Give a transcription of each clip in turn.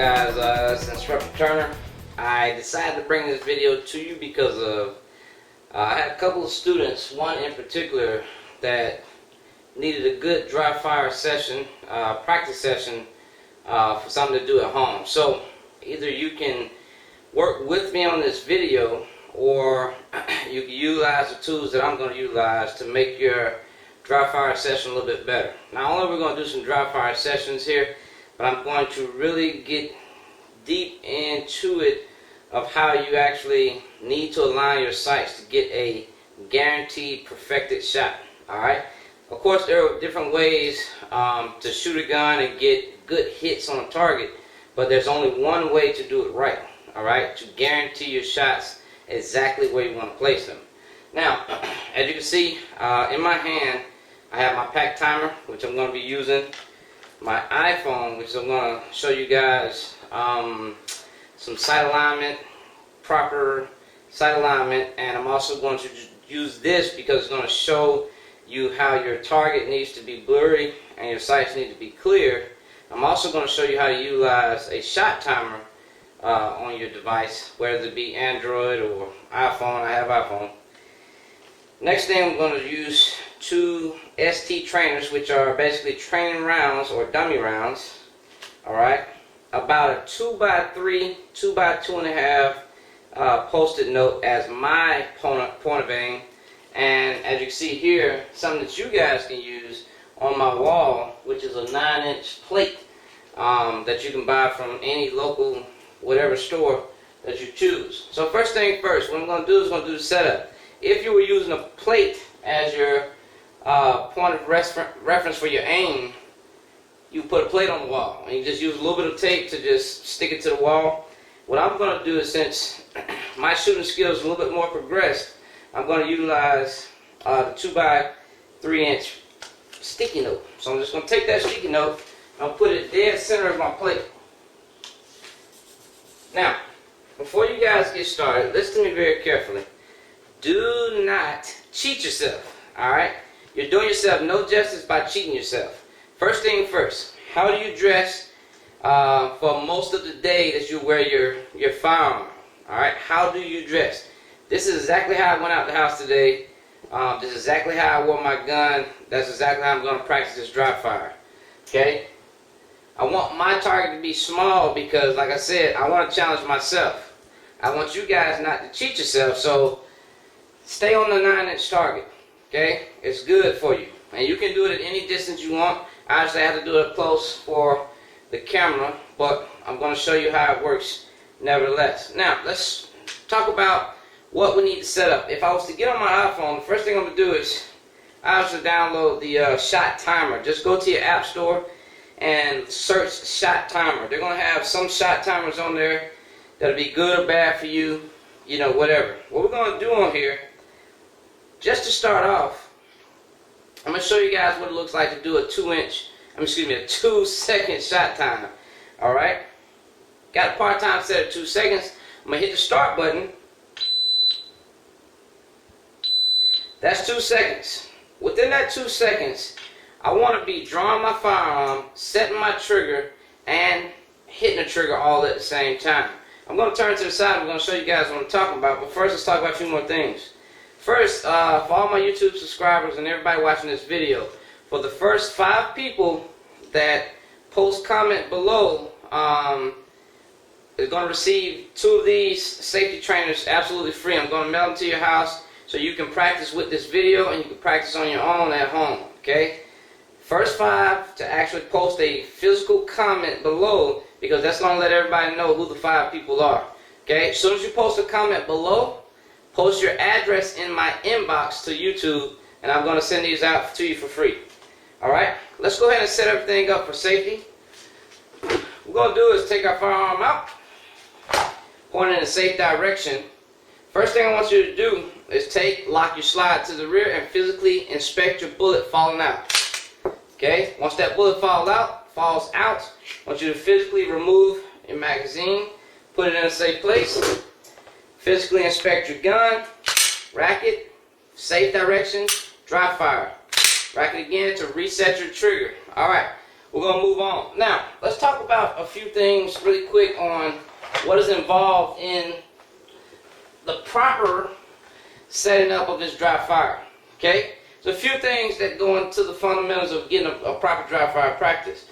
Guys, it's Instructor Turner. I decided to bring this video to you because of I had a couple of students, one in particular, that needed a good dry fire session, practice session for something to do at home. So either you can work with me on this video, or you can utilize the tools that I'm going to utilize to make your dry fire session a little bit better. Not only are we going to do some dry fire sessions here, but I'm going to really get deep into it of how you actually need to align your sights to get a guaranteed perfected shot. Alright? Of course, there are different ways to shoot a gun and get good hits on a target, but there's only one way to do it right. Alright? To guarantee your shots exactly where you want to place them. Now, as you can see, in my hand, I have my pack timer, which I'm going to be using. My iPhone, which I'm going to show you guys some sight alignment, proper sight alignment, and I'm also going to use this because it's going to show you how your target needs to be blurry and your sights need to be clear. I'm also going to show you how to utilize a shot timer on your device, whether it be Android or iPhone. I have iPhone. Next thing, I'm going to use two ST trainers, which are basically training rounds or dummy rounds. Alright, about a 2x3, 2x2.5 post-it note as my point of aim. And as you can see here, something that you guys can use on my wall, which is a 9-inch plate that you can buy from any local whatever store that you choose. So first thing first, what I'm going to do is going to do the setup. If you were using a plate as your point of reference for your aim, you put a plate on the wall and you just use a little bit of tape to just stick it to the wall. What I'm going to do is, since my shooting skills are a little bit more progressed, I'm going to utilize the 2x3-inch sticky note. So I'm just going to take that sticky note and I'll put it dead center of my plate. Now, before you guys get started, listen to me very carefully. Do not cheat yourself, alright? You're doing yourself no justice by cheating yourself. First thing first, how do you dress for most of the day that you wear your firearm? Alright, how do you dress? This is exactly how I went out the house today. This is exactly how I wore my gun. That's exactly how I'm going to practice this dry fire. Okay? I want my target to be small because, like I said, I want to challenge myself. I want you guys not to cheat yourself, so stay on the 9-inch target. Okay? It's good for you. And you can do it at any distance you want. Obviously, I have to do it up close for the camera, but I'm going to show you how it works nevertheless. Now, let's talk about what we need to set up. If I was to get on my iPhone, the first thing I'm going to do is obviously download the shot timer. Just go to your app store and search shot timer. They're going to have some shot timers on there that'll be good or bad for you, you know, whatever. What we're going to do on here, just to start off, I'm going to show you guys what it looks like to do a 2-second shot timer. Alright? Got a part time set at 2 seconds. I'm going to hit the start button. That's 2 seconds. Within that 2 seconds, I want to be drawing my firearm, setting my trigger, and hitting the trigger all at the same time. I'm going to turn to the side. I'm going to show you guys what I'm talking about. But first, let's talk about a few more things. First, for all my YouTube subscribers and everybody watching this video, for the first 5 people that post comment below, is going to receive 2 of these safety trainers absolutely free. I'm going to mail them to your house so you can practice with this video and you can practice on your own at home. Okay? First 5 to actually post a physical comment below, because that's going to let everybody know who the 5 people are. Okay? As soon as you post a comment below, post your address in my inbox to YouTube, and I'm going to send these out to you for free. Alright? Let's go ahead and set everything up for safety. What we're going to do is take our firearm out, point it in a safe direction. First thing I want you to do is lock your slide to the rear and physically inspect your bullet falling out. Okay? Once that bullet falls out, I want you to physically remove your magazine, put it in a safe place. Physically inspect your gun, rack it, safe direction, dry fire. Rack it again to reset your trigger. Alright, we're going to move on. Now, let's talk about a few things really quick on what is involved in the proper setting up of this dry fire. Okay? So a few things that go into the fundamentals of getting a proper dry fire practice.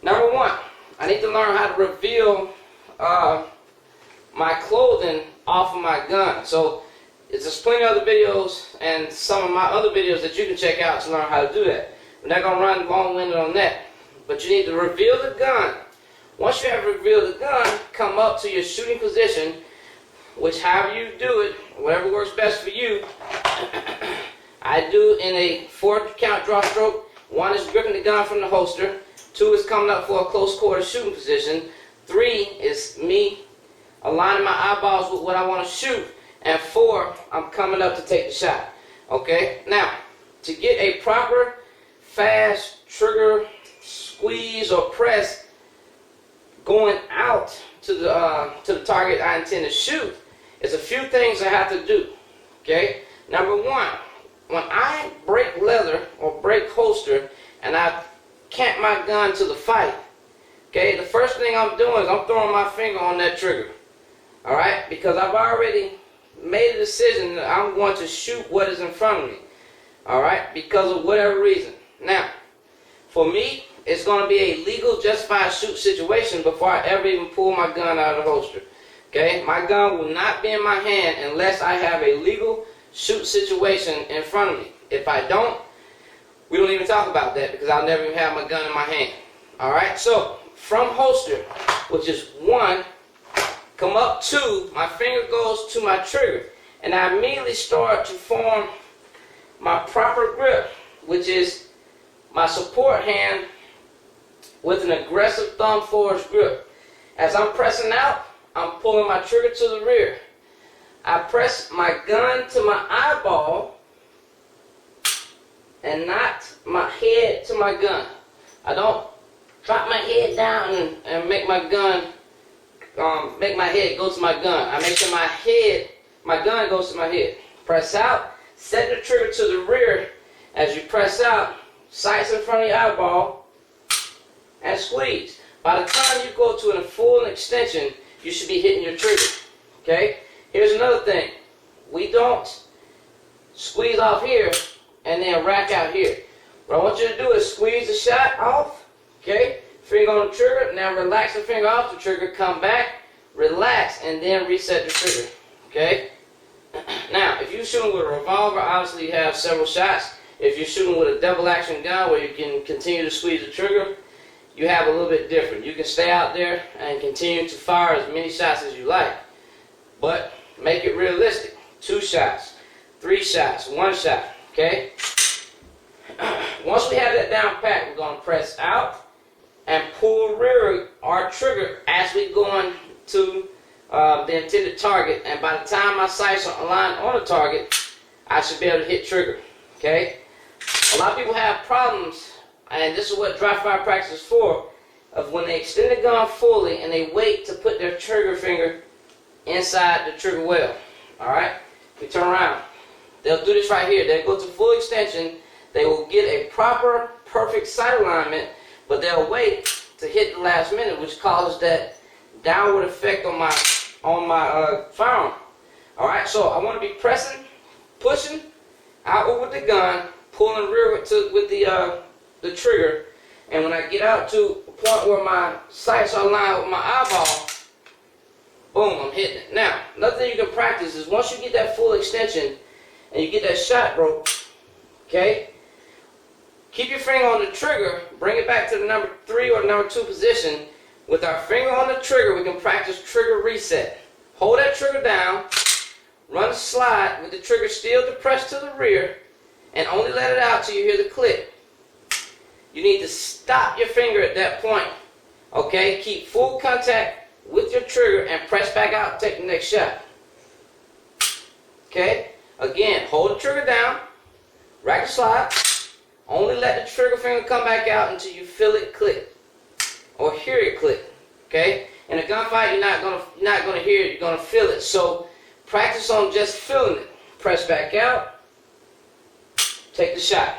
Number one, I need to learn how to reveal my clothing off of my gun. So there's plenty of other videos and some of my other videos that you can check out to learn how to do that. We're not going to run long-winded on that. But you need to reveal the gun. Once you have revealed the gun, come up to your shooting position, which however you do it, whatever works best for you. I do in a 4-count draw stroke. 1 is gripping the gun from the holster. 2 is coming up for a close quarter shooting position. 3 is me aligning my eyeballs with what I want to shoot. And 4, I'm coming up to take the shot. Okay? Now, to get a proper, fast trigger squeeze or press going out to the target I intend to shoot, there's a few things I have to do. Okay? Number 1, when I break leather or break holster and I camp my gun to the fight, okay, the first thing I'm doing is I'm throwing my finger on that trigger. Alright? Because I've already made a decision that I'm going to shoot what is in front of me. Alright? Because of whatever reason. Now, for me, it's going to be a legal, justified shoot situation before I ever even pull my gun out of the holster. Okay? My gun will not be in my hand unless I have a legal shoot situation in front of me. If I don't, we don't even talk about that because I'll never even have my gun in my hand. Alright? So, from holster, which is 1, come up 2, my finger goes to my trigger. And I immediately start to form my proper grip, which is my support hand with an aggressive thumb forward grip. As I'm pressing out, I'm pulling my trigger to the rear. I press my gun to my eyeball and not my head to my gun. I don't drop my head down and make my gun, make my head go to my gun. I make sure my gun goes to my head. Press out, set the trigger to the rear. As you press out, sights in front of your eyeball, and squeeze. By the time you go to a full extension, you should be hitting your trigger. Okay? Here's another thing. We don't squeeze off here and then rack out here. What I want you to do is squeeze the shot off. Okay? Finger on the trigger. Now relax the finger off the trigger. Come back, relax, and then reset the trigger. Okay? Now, if you're shooting with a revolver, obviously you have several shots. If you're shooting with a double action gun where you can continue to squeeze the trigger, you have a little bit different. You can stay out there and continue to fire as many shots as you like. But make it realistic. 2 shots, 3 shots, 1 shot. Okay? Once we have that down pat, we're going to press out and pull rear our trigger as we go on to the intended target. And by the time my sights are aligned on the target, I should be able to hit trigger. Okay? A lot of people have problems, and this is what dry fire practice is for, of when they extend the gun fully and they wait to put their trigger finger inside the trigger well. Alright? We turn around. They'll do this right here. They'll go to full extension. They will get a proper, perfect sight alignment, but they'll wait to hit the last minute, which causes that downward effect on my firearm. Alright? So I want to be pressing, pushing outward with the gun, pulling rear with the trigger, and when I get out to a point where my sights are aligned with my eyeball, boom, I'm hitting it. Now, another thing you can practice is once you get that full extension and you get that shot broke, okay, keep your finger on the trigger, bring it back to the number 3 or number 2 position. With our finger on the trigger, we can practice trigger reset. Hold that trigger down, run a slide with the trigger still depressed to the rear, and only let it out till you hear the click. You need to stop your finger at that point. Okay? Keep full contact with your trigger and press back out and take the next shot. Okay? Again, hold the trigger down, rack the slide, only let the trigger finger come back out until you feel it click or hear it click. Okay? In a gunfight, you're not gonna hear it, you're gonna feel it. So practice on just feeling it. Press back out, take the shot.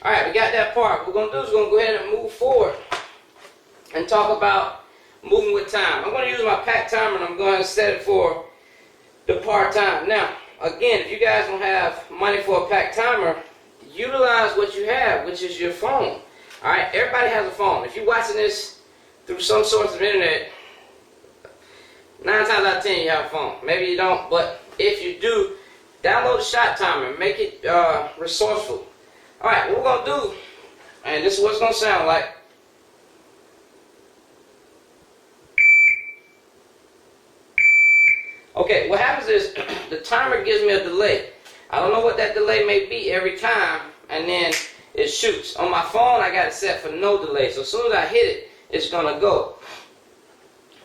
Alright, we got that part. What we're going to do is we're going to go ahead and move forward and talk about moving with time. I'm going to use my pack timer and I'm going to set it for the part time. Now, again, if you guys don't have money for a pack timer, utilize what you have, which is your phone. Alright, everybody has a phone. If you're watching this through some source of internet, 9 times out of 10 you have a phone. Maybe you don't, but if you do, download the shot timer. Make it resourceful. Alright, what we're going to do, and this is what it's going to sound like. Okay, what happens is the timer gives me a delay. I don't know what that delay may be every time, and then it shoots. On my phone, I got it set for no delay. So as soon as I hit it, it's going to go.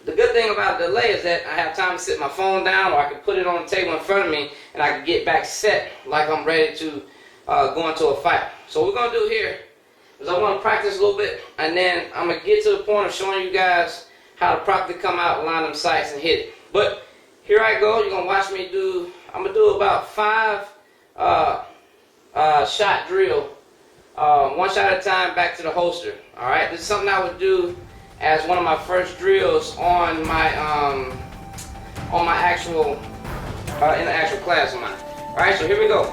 The good thing about the delay is that I have time to sit my phone down, or I can put it on the table in front of me, and I can get back set like I'm ready to go into a fight. So what we're going to do here is I'm going to practice a little bit, and then I'm going to get to the point of showing you guys how to properly come out, line them sights, and hit it. But here I go. You're going to watch me do, I'm going to do about 5 shot drill, 1 shot at a time back to the holster. Alright, this is something I would do as one of my first drills on my actual, in the actual class of mine. Alright, so here we go.